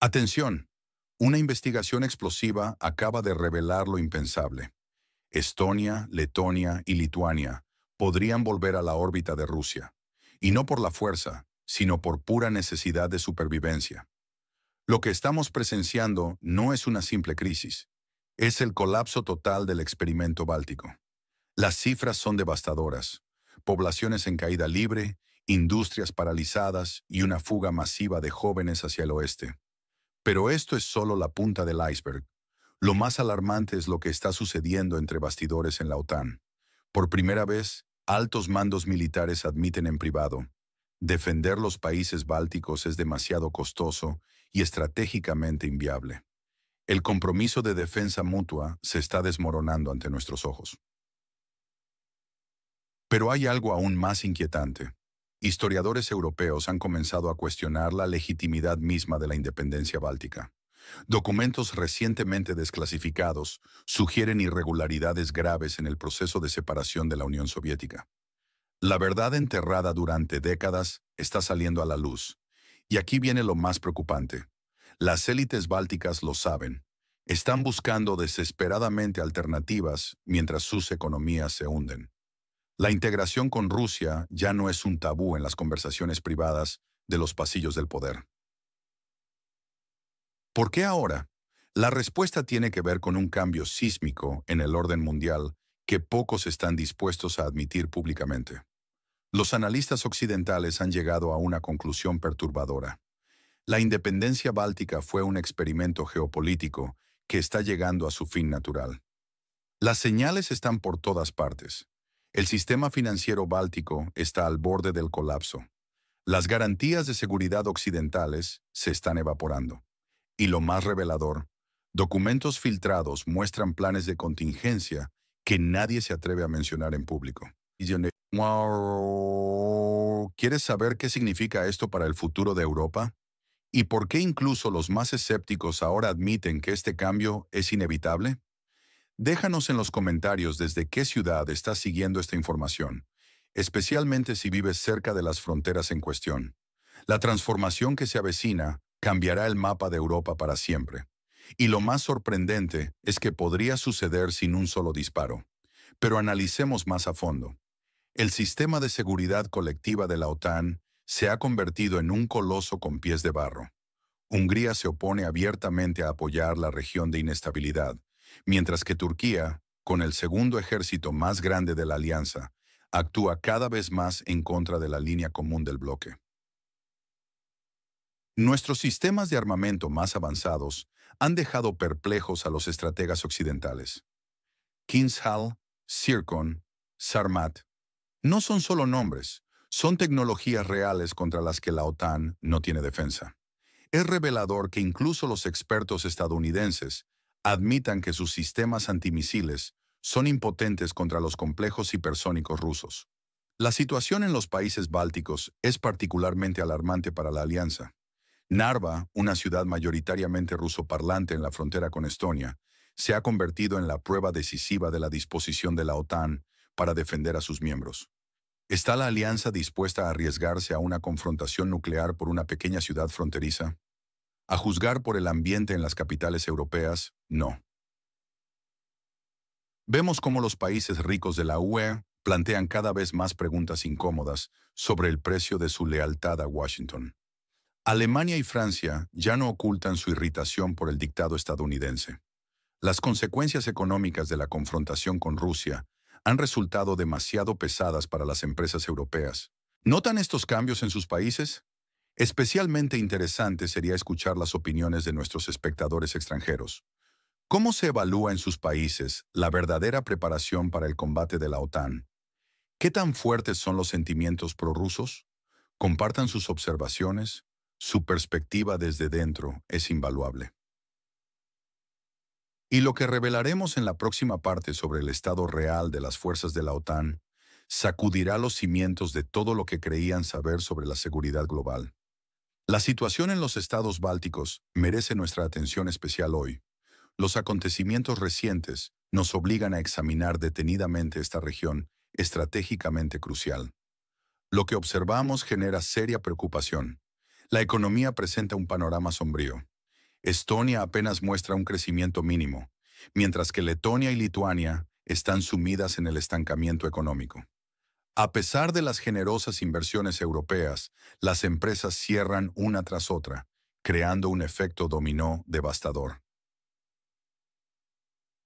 Atención, una investigación explosiva acaba de revelar lo impensable. Estonia, Letonia y Lituania podrían volver a la órbita de Rusia, y no por la fuerza, sino por pura necesidad de supervivencia. Lo que estamos presenciando no es una simple crisis, es el colapso total del experimento báltico. Las cifras son devastadoras. Poblaciones en caída libre, industrias paralizadas y una fuga masiva de jóvenes hacia el oeste. Pero esto es solo la punta del iceberg. Lo más alarmante es lo que está sucediendo entre bastidores en la OTAN. Por primera vez, altos mandos militares admiten en privado: defender los países bálticos es demasiado costoso y estratégicamente inviable. El compromiso de defensa mutua se está desmoronando ante nuestros ojos. Pero hay algo aún más inquietante. Historiadores europeos han comenzado a cuestionar la legitimidad misma de la independencia báltica. Documentos recientemente desclasificados sugieren irregularidades graves en el proceso de separación de la Unión Soviética. La verdad enterrada durante décadas está saliendo a la luz. Y aquí viene lo más preocupante. Las élites bálticas lo saben. Están buscando desesperadamente alternativas mientras sus economías se hunden. La integración con Rusia ya no es un tabú en las conversaciones privadas de los pasillos del poder. ¿Por qué ahora? La respuesta tiene que ver con un cambio sísmico en el orden mundial que pocos están dispuestos a admitir públicamente. Los analistas occidentales han llegado a una conclusión perturbadora. La independencia báltica fue un experimento geopolítico que está llegando a su fin natural. Las señales están por todas partes. El sistema financiero báltico está al borde del colapso. Las garantías de seguridad occidentales se están evaporando. Y lo más revelador, documentos filtrados muestran planes de contingencia que nadie se atreve a mencionar en público. Wow. ¿Quieres saber qué significa esto para el futuro de Europa? ¿Y por qué incluso los más escépticos ahora admiten que este cambio es inevitable? Déjanos en los comentarios desde qué ciudad estás siguiendo esta información, especialmente si vives cerca de las fronteras en cuestión. La transformación que se avecina cambiará el mapa de Europa para siempre. Y lo más sorprendente es que podría suceder sin un solo disparo. Pero analicemos más a fondo. El sistema de seguridad colectiva de la OTAN se ha convertido en un coloso con pies de barro. Hungría se opone abiertamente a apoyar la región de inestabilidad, mientras que Turquía, con el segundo ejército más grande de la alianza, actúa cada vez más en contra de la línea común del bloque. Nuestros sistemas de armamento más avanzados han dejado perplejos a los estrategas occidentales. Kingshall, Zircon, Sarmat no son solo nombres, son tecnologías reales contra las que la OTAN no tiene defensa. Es revelador que incluso los expertos estadounidenses admitan que sus sistemas antimisiles son impotentes contra los complejos hipersónicos rusos. La situación en los países bálticos es particularmente alarmante para la alianza. Narva, una ciudad mayoritariamente rusoparlante en la frontera con Estonia, se ha convertido en la prueba decisiva de la disposición de la OTAN para defender a sus miembros. ¿Está la alianza dispuesta a arriesgarse a una confrontación nuclear por una pequeña ciudad fronteriza? A juzgar por el ambiente en las capitales europeas, no. Vemos cómo los países ricos de la UE plantean cada vez más preguntas incómodas sobre el precio de su lealtad a Washington. Alemania y Francia ya no ocultan su irritación por el dictado estadounidense. Las consecuencias económicas de la confrontación con Rusia han resultado demasiado pesadas para las empresas europeas. ¿Notan estos cambios en sus países? Especialmente interesante sería escuchar las opiniones de nuestros espectadores extranjeros. ¿Cómo se evalúa en sus países la verdadera preparación para el combate de la OTAN? ¿Qué tan fuertes son los sentimientos prorrusos? Compartan sus observaciones. Su perspectiva desde dentro es invaluable. Y lo que revelaremos en la próxima parte sobre el estado real de las fuerzas de la OTAN sacudirá los cimientos de todo lo que creían saber sobre la seguridad global. La situación en los estados bálticos merece nuestra atención especial hoy. Los acontecimientos recientes nos obligan a examinar detenidamente esta región estratégicamente crucial. Lo que observamos genera seria preocupación. La economía presenta un panorama sombrío. Estonia apenas muestra un crecimiento mínimo, mientras que Letonia y Lituania están sumidas en el estancamiento económico. A pesar de las generosas inversiones europeas, las empresas cierran una tras otra, creando un efecto dominó devastador.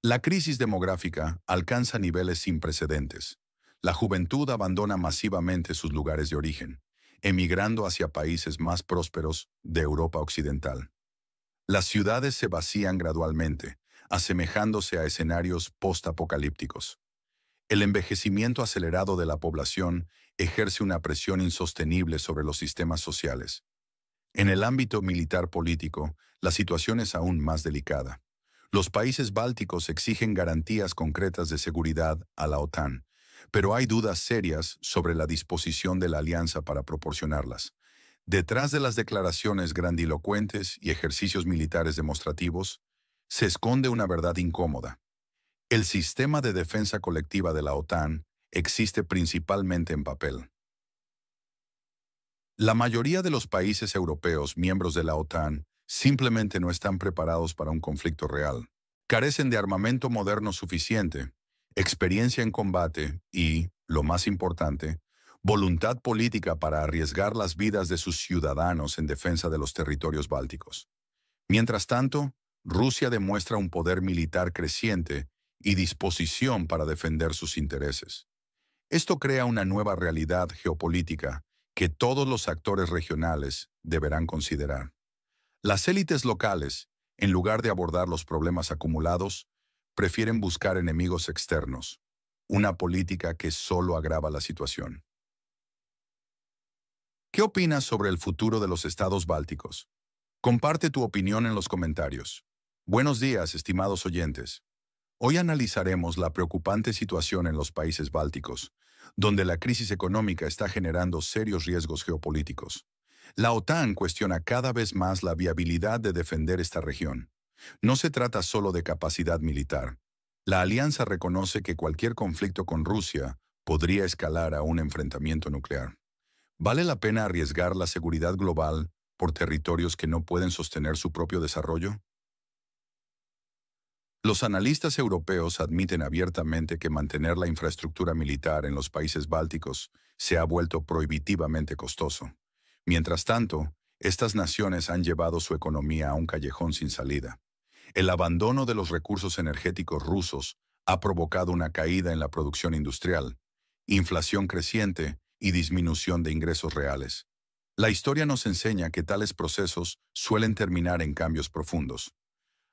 La crisis demográfica alcanza niveles sin precedentes. La juventud abandona masivamente sus lugares de origen, emigrando hacia países más prósperos de Europa Occidental. Las ciudades se vacían gradualmente, asemejándose a escenarios postapocalípticos. El envejecimiento acelerado de la población ejerce una presión insostenible sobre los sistemas sociales. En el ámbito militar político, la situación es aún más delicada. Los países bálticos exigen garantías concretas de seguridad a la OTAN, pero hay dudas serias sobre la disposición de la alianza para proporcionarlas. Detrás de las declaraciones grandilocuentes y ejercicios militares demostrativos, se esconde una verdad incómoda. El sistema de defensa colectiva de la OTAN existe principalmente en papel. La mayoría de los países europeos miembros de la OTAN simplemente no están preparados para un conflicto real. Carecen de armamento moderno suficiente, experiencia en combate y, lo más importante, voluntad política para arriesgar las vidas de sus ciudadanos en defensa de los territorios bálticos. Mientras tanto, Rusia demuestra un poder militar creciente y disposición para defender sus intereses. Esto crea una nueva realidad geopolítica que todos los actores regionales deberán considerar. Las élites locales, en lugar de abordar los problemas acumulados, prefieren buscar enemigos externos, una política que solo agrava la situación. ¿Qué opinas sobre el futuro de los estados bálticos? Comparte tu opinión en los comentarios. Buenos días, estimados oyentes. Hoy analizaremos la preocupante situación en los países bálticos, donde la crisis económica está generando serios riesgos geopolíticos. La OTAN cuestiona cada vez más la viabilidad de defender esta región. No se trata solo de capacidad militar. La alianza reconoce que cualquier conflicto con Rusia podría escalar a un enfrentamiento nuclear. ¿Vale la pena arriesgar la seguridad global por territorios que no pueden sostener su propio desarrollo? Los analistas europeos admiten abiertamente que mantener la infraestructura militar en los países bálticos se ha vuelto prohibitivamente costoso. Mientras tanto, estas naciones han llevado su economía a un callejón sin salida. El abandono de los recursos energéticos rusos ha provocado una caída en la producción industrial, inflación creciente y disminución de ingresos reales. La historia nos enseña que tales procesos suelen terminar en cambios profundos.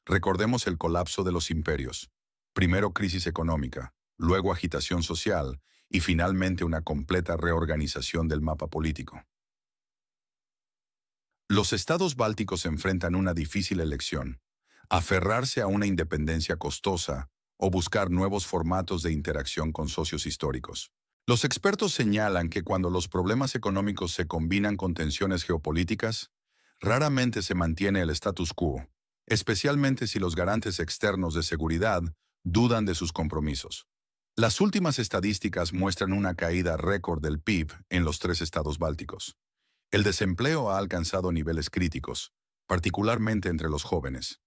Recordemos el colapso de los imperios. Primero crisis económica, luego agitación social y finalmente una completa reorganización del mapa político. Los estados bálticos enfrentan una difícil elección: aferrarse a una independencia costosa o buscar nuevos formatos de interacción con socios históricos. Los expertos señalan que cuando los problemas económicos se combinan con tensiones geopolíticas, raramente se mantiene el status quo, especialmente si los garantes externos de seguridad dudan de sus compromisos. Las últimas estadísticas muestran una caída récord del PIB en los tres estados bálticos. El desempleo ha alcanzado niveles críticos, particularmente entre los jóvenes.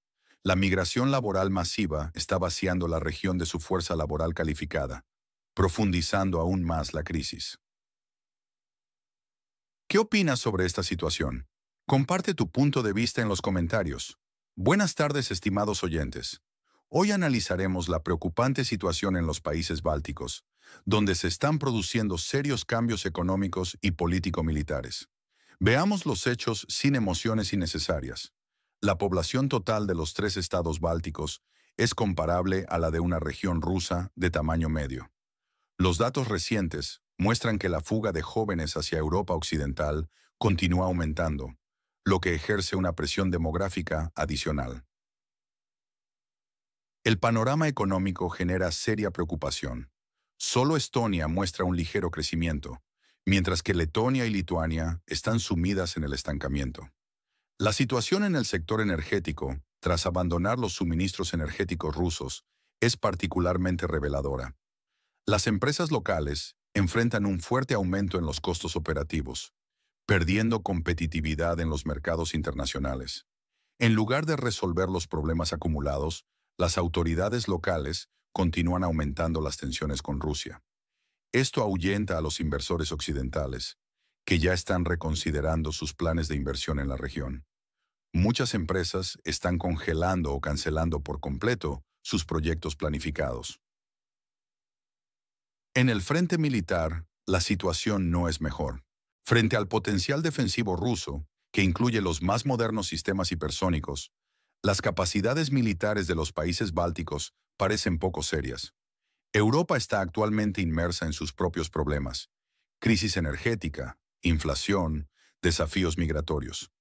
La migración laboral masiva está vaciando la región de su fuerza laboral calificada, profundizando aún más la crisis. ¿Qué opinas sobre esta situación? Comparte tu punto de vista en los comentarios. Buenas tardes, estimados oyentes. Hoy analizaremos la preocupante situación en los países bálticos, donde se están produciendo serios cambios económicos y político-militares. Veamos los hechos sin emociones innecesarias. La población total de los tres estados bálticos es comparable a la de una región rusa de tamaño medio. Los datos recientes muestran que la fuga de jóvenes hacia Europa Occidental continúa aumentando, lo que ejerce una presión demográfica adicional. El panorama económico genera seria preocupación. Solo Estonia muestra un ligero crecimiento, mientras que Letonia y Lituania están sumidas en el estancamiento. La situación en el sector energético, tras abandonar los suministros energéticos rusos, es particularmente reveladora. Las empresas locales enfrentan un fuerte aumento en los costos operativos, perdiendo competitividad en los mercados internacionales. En lugar de resolver los problemas acumulados, las autoridades locales continúan aumentando las tensiones con Rusia. Esto ahuyenta a los inversores occidentales, que ya están reconsiderando sus planes de inversión en la región. Muchas empresas están congelando o cancelando por completo sus proyectos planificados. En el frente militar, la situación no es mejor. Frente al potencial defensivo ruso, que incluye los más modernos sistemas hipersónicos, las capacidades militares de los países bálticos parecen poco serias. Europa está actualmente inmersa en sus propios problemas: crisis energética, inflación, desafíos migratorios.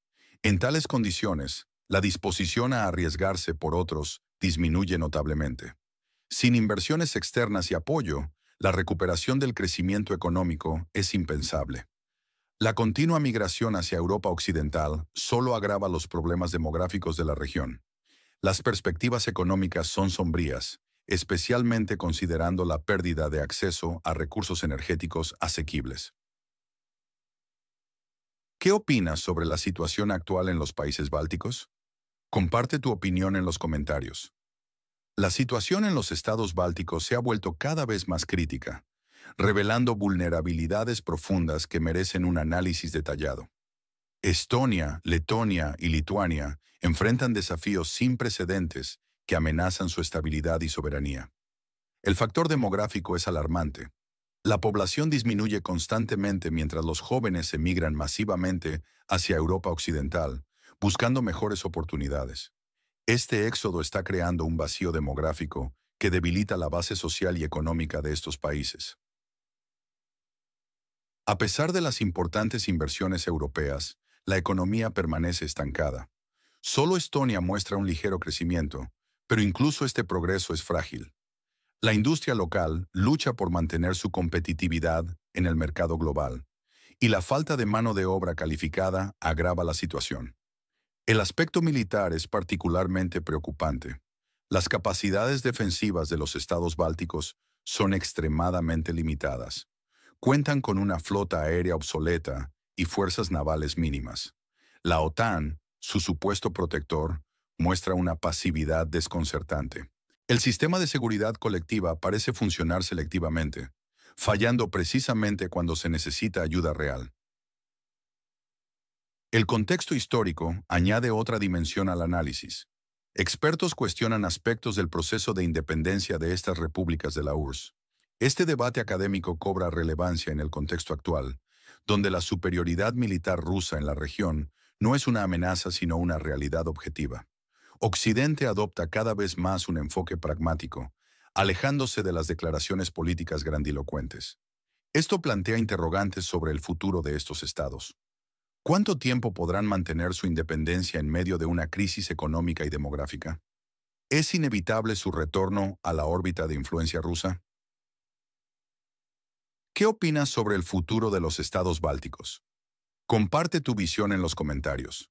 En tales condiciones, la disposición a arriesgarse por otros disminuye notablemente. Sin inversiones externas y apoyo, la recuperación del crecimiento económico es impensable. La continua migración hacia Europa Occidental solo agrava los problemas demográficos de la región. Las perspectivas económicas son sombrías, especialmente considerando la pérdida de acceso a recursos energéticos asequibles. ¿Qué opinas sobre la situación actual en los países bálticos? Comparte tu opinión en los comentarios. La situación en los estados bálticos se ha vuelto cada vez más crítica, revelando vulnerabilidades profundas que merecen un análisis detallado. Estonia, Letonia y Lituania enfrentan desafíos sin precedentes que amenazan su estabilidad y soberanía. El factor demográfico es alarmante. La población disminuye constantemente mientras los jóvenes emigran masivamente hacia Europa Occidental, buscando mejores oportunidades. Este éxodo está creando un vacío demográfico que debilita la base social y económica de estos países. A pesar de las importantes inversiones europeas, la economía permanece estancada. Solo Estonia muestra un ligero crecimiento, pero incluso este progreso es frágil. La industria local lucha por mantener su competitividad en el mercado global, y la falta de mano de obra calificada agrava la situación. El aspecto militar es particularmente preocupante. Las capacidades defensivas de los estados bálticos son extremadamente limitadas. Cuentan con una flota aérea obsoleta y fuerzas navales mínimas. La OTAN, su supuesto protector, muestra una pasividad desconcertante. El sistema de seguridad colectiva parece funcionar selectivamente, fallando precisamente cuando se necesita ayuda real. El contexto histórico añade otra dimensión al análisis. Expertos cuestionan aspectos del proceso de independencia de estas repúblicas de la URSS. Este debate académico cobra relevancia en el contexto actual, donde la superioridad militar rusa en la región no es una amenaza sino una realidad objetiva. Occidente adopta cada vez más un enfoque pragmático, alejándose de las declaraciones políticas grandilocuentes. Esto plantea interrogantes sobre el futuro de estos estados. ¿Cuánto tiempo podrán mantener su independencia en medio de una crisis económica y demográfica? ¿Es inevitable su retorno a la órbita de influencia rusa? ¿Qué opinas sobre el futuro de los estados bálticos? Comparte tu visión en los comentarios.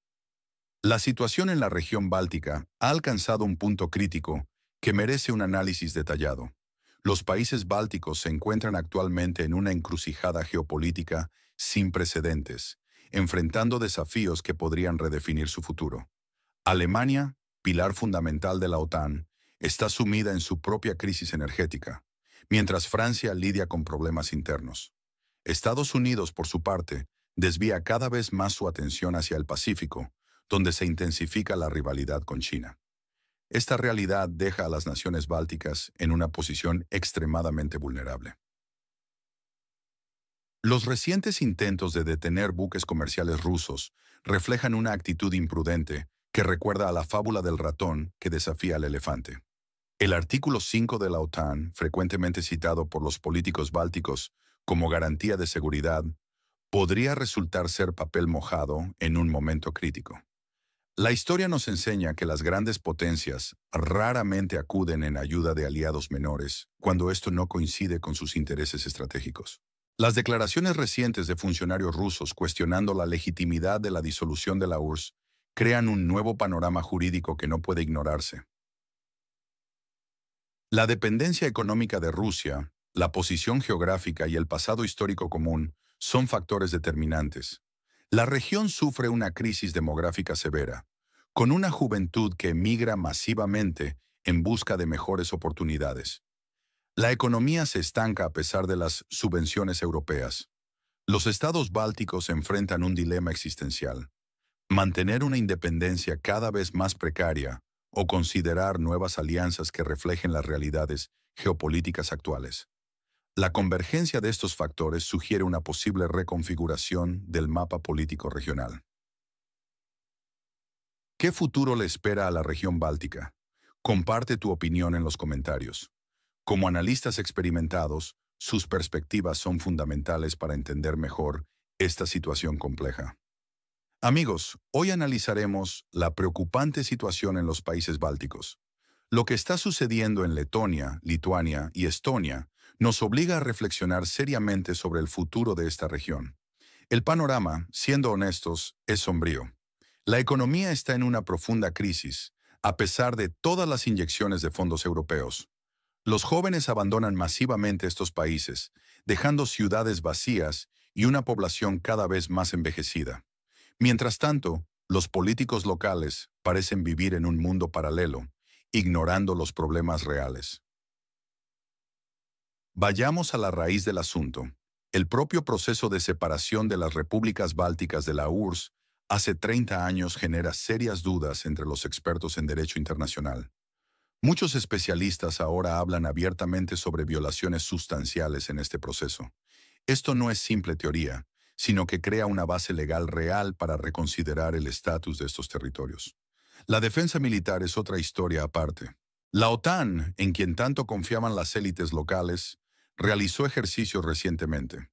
La situación en la región báltica ha alcanzado un punto crítico que merece un análisis detallado. Los países bálticos se encuentran actualmente en una encrucijada geopolítica sin precedentes, enfrentando desafíos que podrían redefinir su futuro. Alemania, pilar fundamental de la OTAN, está sumida en su propia crisis energética, mientras Francia lidia con problemas internos. Estados Unidos, por su parte, desvía cada vez más su atención hacia el Pacífico, donde se intensifica la rivalidad con China. Esta realidad deja a las naciones bálticas en una posición extremadamente vulnerable. Los recientes intentos de detener buques comerciales rusos reflejan una actitud imprudente que recuerda a la fábula del ratón que desafía al elefante. El artículo 5 de la OTAN, frecuentemente citado por los políticos bálticos como garantía de seguridad, podría resultar ser papel mojado en un momento crítico. La historia nos enseña que las grandes potencias raramente acuden en ayuda de aliados menores cuando esto no coincide con sus intereses estratégicos. Las declaraciones recientes de funcionarios rusos cuestionando la legitimidad de la disolución de la URSS crean un nuevo panorama jurídico que no puede ignorarse. La dependencia económica de Rusia, la posición geográfica y el pasado histórico común son factores determinantes. La región sufre una crisis demográfica severa, con una juventud que emigra masivamente en busca de mejores oportunidades. La economía se estanca a pesar de las subvenciones europeas. Los estados bálticos enfrentan un dilema existencial: mantener una independencia cada vez más precaria o considerar nuevas alianzas que reflejen las realidades geopolíticas actuales. La convergencia de estos factores sugiere una posible reconfiguración del mapa político regional. ¿Qué futuro le espera a la región báltica? Comparte tu opinión en los comentarios. Como analistas experimentados, sus perspectivas son fundamentales para entender mejor esta situación compleja. Amigos, hoy analizaremos la preocupante situación en los países bálticos. Lo que está sucediendo en Letonia, Lituania y Estonia nos obliga a reflexionar seriamente sobre el futuro de esta región. El panorama, siendo honestos, es sombrío. La economía está en una profunda crisis, a pesar de todas las inyecciones de fondos europeos. Los jóvenes abandonan masivamente estos países, dejando ciudades vacías y una población cada vez más envejecida. Mientras tanto, los políticos locales parecen vivir en un mundo paralelo, ignorando los problemas reales. Vayamos a la raíz del asunto. El propio proceso de separación de las repúblicas bálticas de la URSS hace 30 años genera serias dudas entre los expertos en derecho internacional. Muchos especialistas ahora hablan abiertamente sobre violaciones sustanciales en este proceso. Esto no es simple teoría, sino que crea una base legal real para reconsiderar el estatus de estos territorios. La defensa militar es otra historia aparte. La OTAN, en quien tanto confiaban las élites locales, realizó ejercicios recientemente.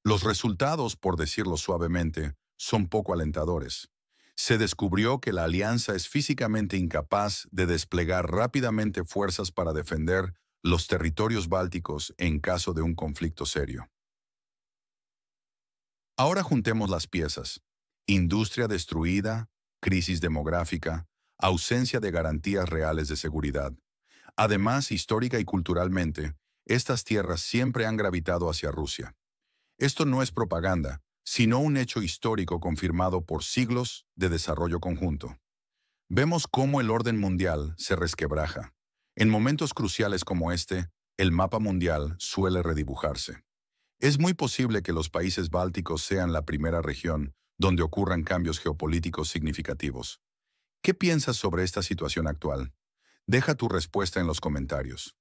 Los resultados, por decirlo suavemente, son poco alentadores. Se descubrió que la alianza es físicamente incapaz de desplegar rápidamente fuerzas para defender los territorios bálticos en caso de un conflicto serio. Ahora juntemos las piezas: industria destruida, crisis demográfica, ausencia de garantías reales de seguridad. Además, histórica y culturalmente, estas tierras siempre han gravitado hacia Rusia. Esto no es propaganda, sino un hecho histórico confirmado por siglos de desarrollo conjunto. Vemos cómo el orden mundial se resquebraja. En momentos cruciales como este, el mapa mundial suele redibujarse. Es muy posible que los países bálticos sean la primera región donde ocurran cambios geopolíticos significativos. ¿Qué piensas sobre esta situación actual? Deja tu respuesta en los comentarios.